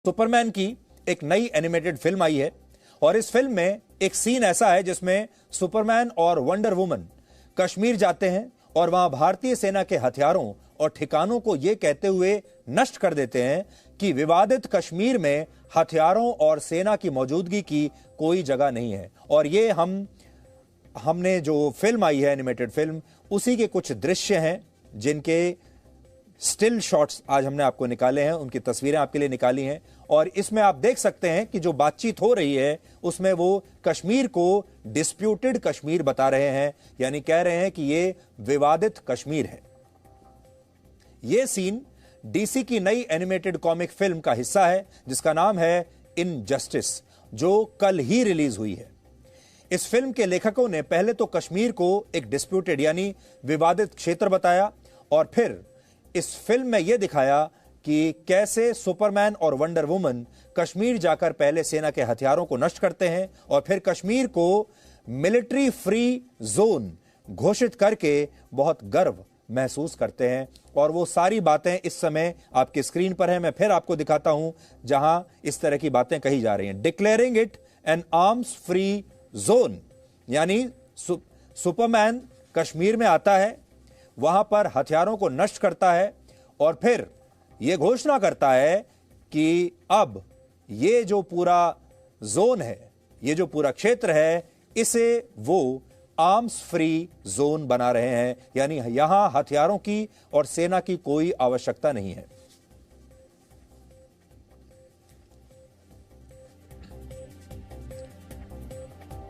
Superman की एक नई एनिमेटेड फिल्म आई है और इस फिल्म में एक सीन ऐसा है जिसमें सुपरमैन और वंडर वुमन कश्मीर जाते हैं और वहां भारतीय सेना के हथियारों और ठिकानों को यह कहते हुए नष्ट कर देते हैं कि विवादित कश्मीर में हथियारों और सेना की मौजूदगी की कोई जगह नहीं है। और ये हमने जो फिल्म आई है एनिमेटेड फिल्म, उसी के कुछ दृश्य हैं जिनके स्टिल शॉट्स आज हमने आपको निकाले हैं, उनकी तस्वीरें आपके लिए निकाली हैं। और इसमें आप देख सकते हैं कि जो बातचीत हो रही है उसमें वो कश्मीर को डिस्प्यूटेड कश्मीर बता रहे हैं, यानी कह रहे हैं कि ये विवादित कश्मीर है। ये सीन डीसी की नई एनिमेटेड कॉमिक फिल्म का हिस्सा है जिसका नाम है इनजस्टिस, जो कल ही रिलीज हुई है। इस फिल्म के लेखकों ने पहले तो कश्मीर को एक डिस्प्यूटेड यानी विवादित क्षेत्र बताया और फिर इस फिल्म में यह दिखाया कि कैसे सुपरमैन और वंडर वुमन कश्मीर जाकर पहले सेना के हथियारों को नष्ट करते हैं और फिर कश्मीर को मिलिट्री फ्री जोन घोषित करके बहुत गर्व महसूस करते हैं। और वो सारी बातें इस समय आपकी स्क्रीन पर हैं, मैं फिर आपको दिखाता हूं जहां इस तरह की बातें कही जा रही हैं। Declaring it an arms free zone, यानी सुपरमैन कश्मीर में आता है, वहां पर हथियारों को नष्ट करता है और फिर यह घोषणा करता है कि अब ये जो पूरा जोन है, ये जो पूरा क्षेत्र है, इसे वो आर्म्स फ्री जोन बना रहे हैं, यानी यहां हथियारों की और सेना की कोई आवश्यकता नहीं है।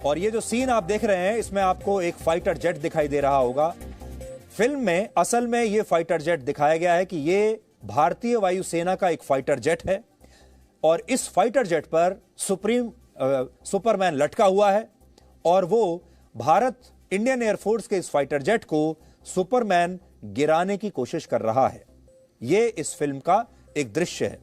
और ये जो सीन आप देख रहे हैं इसमें आपको एक फाइटर जेट दिखाई दे रहा होगा। फिल्म में असल में यह फाइटर जेट दिखाया गया है कि यह भारतीय वायुसेना का एक फाइटर जेट है और इस फाइटर जेट पर सुपरमैन लटका हुआ है और वो इंडियन एयरफोर्स के इस फाइटर जेट को सुपरमैन गिराने की कोशिश कर रहा है। यह इस फिल्म का एक दृश्य है।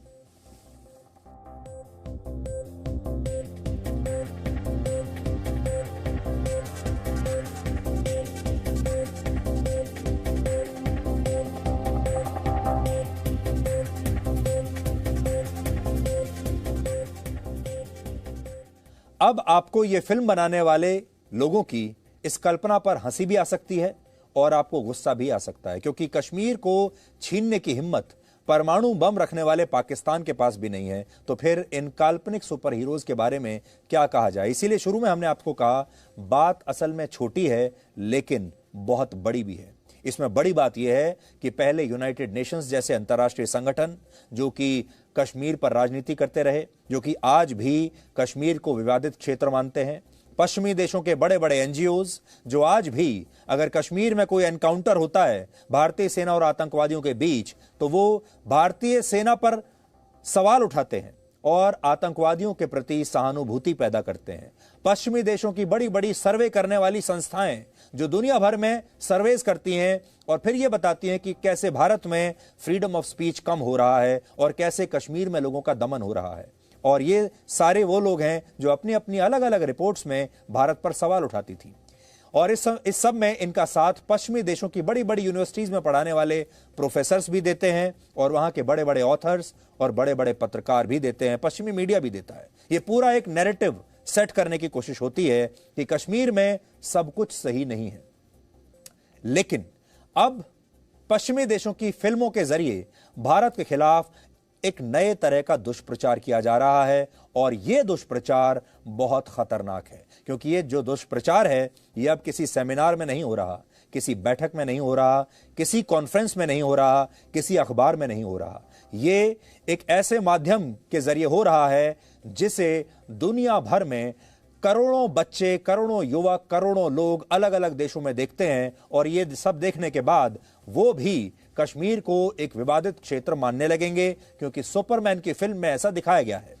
अब आपको यह फिल्म बनाने वाले लोगों की इस कल्पना पर हंसी भी आ सकती है और आपको गुस्सा भी आ सकता है, क्योंकि कश्मीर को छीनने की हिम्मत परमाणु बम रखने वाले पाकिस्तान के पास भी नहीं है, तो फिर इन काल्पनिक सुपर हीरोज के बारे में क्या कहा जाए। इसीलिए शुरू में हमने आपको कहा बात असल में छोटी है लेकिन बहुत बड़ी भी है। इसमें बड़ी बात यह है कि पहले यूनाइटेड नेशंस जैसे अंतर्राष्ट्रीय संगठन जो कि कश्मीर पर राजनीति करते रहे, जो कि आज भी कश्मीर को विवादित क्षेत्र मानते हैं, पश्चिमी देशों के बड़े बड़े एनजीओज जो आज भी अगर कश्मीर में कोई एनकाउंटर होता है भारतीय सेना और आतंकवादियों के बीच तो वो भारतीय सेना पर सवाल उठाते हैं और आतंकवादियों के प्रति सहानुभूति पैदा करते हैं। पश्चिमी देशों की बड़ी बड़ी सर्वे करने वाली संस्थाएं जो दुनिया भर में सर्वेज करती हैं और फिर यह बताती हैं कि कैसे भारत में फ्रीडम ऑफ स्पीच कम हो रहा है और कैसे कश्मीर में लोगों का दमन हो रहा है। और ये सारे वो लोग हैं जो अपनी अपनी अलग अलग रिपोर्ट्स में भारत पर सवाल उठाती थी। और इस सब में इनका साथ पश्चिमी देशों की बड़ी बड़ी यूनिवर्सिटीज में पढ़ाने वाले प्रोफेसर्स भी देते हैं और वहां के बड़े बड़े ऑथर्स और बड़े बड़े पत्रकार भी देते हैं, पश्चिमी मीडिया भी देता है। ये पूरा एक नैरेटिव सेट करने की कोशिश होती है कि कश्मीर में सब कुछ सही नहीं है। लेकिन अब पश्चिमी देशों की फिल्मों के जरिए भारत के खिलाफ एक नए तरह का दुष्प्रचार किया जा रहा है और यह दुष्प्रचार बहुत खतरनाक है, क्योंकि यह जो दुष्प्रचार है यह अब किसी सेमिनार में नहीं हो रहा, किसी बैठक में नहीं हो रहा, किसी कॉन्फ्रेंस में नहीं हो रहा, किसी अखबार में नहीं हो रहा। यह एक ऐसे माध्यम के जरिए हो रहा है जिसे दुनिया भर में करोड़ों बच्चे, करोड़ों युवक, करोड़ों लोग अलग अलग देशों में देखते हैं और ये सब देखने के बाद वो भी कश्मीर को एक विवादित क्षेत्र मानने लगेंगे, क्योंकि सुपरमैन की फिल्म में ऐसा दिखाया गया है।